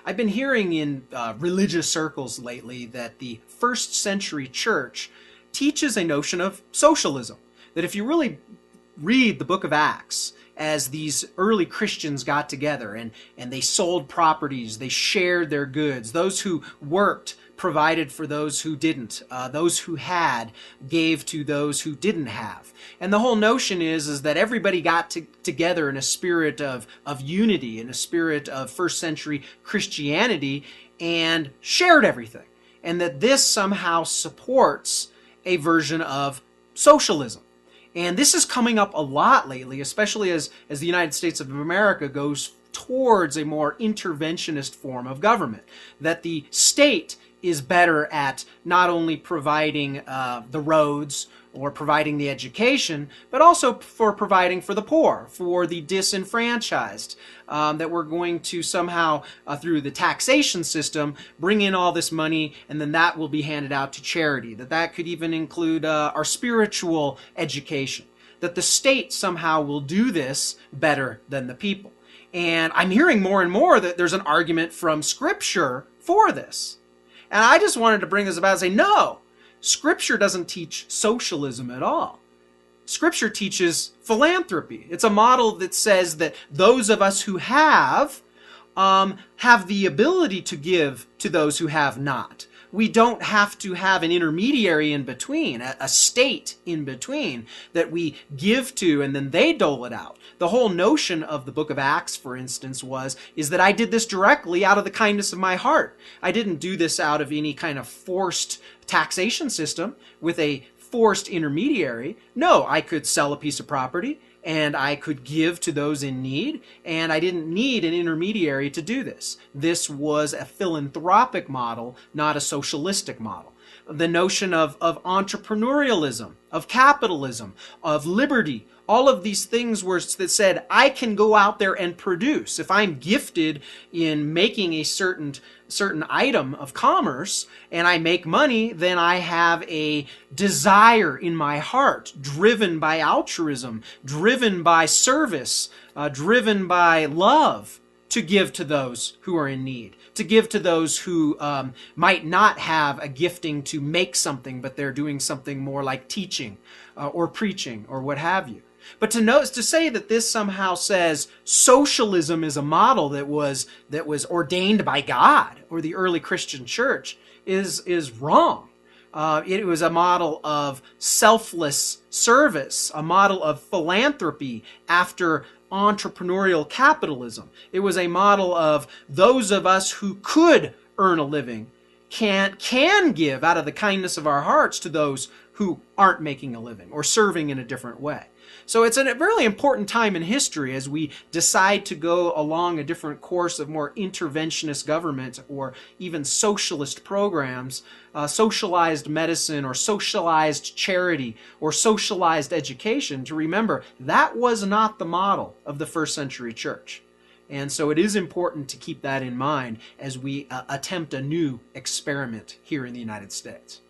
I've been hearing in religious circles lately that the first century church teaches a notion of socialism. That if you really read the book of Acts, as these early Christians got together and they sold properties, they shared their goods. Those who worked provided for those who didn't. Those who had gave to those who didn't have. And the whole notion is that everybody got together in a spirit of unity, in a spirit of first century Christianity, and shared everything. And that this somehow supports a version of socialism. And this is coming up a lot lately, especially as the United States of America goes towards a more interventionist form of government. That the state is better at not only providing the roads or providing the education, but also for providing for the poor, for the disenfranchised, that we're going to somehow, through the taxation system, bring in all this money, and then that will be handed out to charity. That could even include our spiritual education. That the state somehow will do this better than the people. And I'm hearing more and more that there's an argument from Scripture for this. And I just wanted to bring this about and say, no, Scripture doesn't teach socialism at all. Scripture teaches philanthropy. It's a model that says that those of us who have the ability to give to those who have not. We don't have to have an intermediary in between, a state in between that we give to and then they dole it out. The whole notion of the book of Acts, for instance, is that I did this directly out of the kindness of my heart. I didn't do this out of any kind of forced taxation system with a forced intermediary. No, I could sell a piece of property and I could give to those in need, and I didn't need an intermediary to do this. This was a philanthropic model, not a socialistic model. The notion of entrepreneurialism, of capitalism, of liberty, all of these things that said, I can go out there and produce. If I'm gifted in making a certain item of commerce and I make money, then I have a desire in my heart, driven by altruism, driven by service, driven by love, to give to those who are in need, to give to those who might not have a gifting to make something, but they're doing something more like teaching or preaching or what have you. But to say that this somehow says socialism is a model that was ordained by God or the early Christian church is wrong. It was a model of selfless service, a model of philanthropy after entrepreneurial capitalism. It was a model of those of us who could earn a living can give out of the kindness of our hearts to those who aren't making a living or serving in a different way. So it's a really important time in history as we decide to go along a different course of more interventionist government or even socialist programs, socialized medicine or socialized charity or socialized education, to remember that was not the model of the first century church. And so it is important to keep that in mind as we attempt a new experiment here in the United States.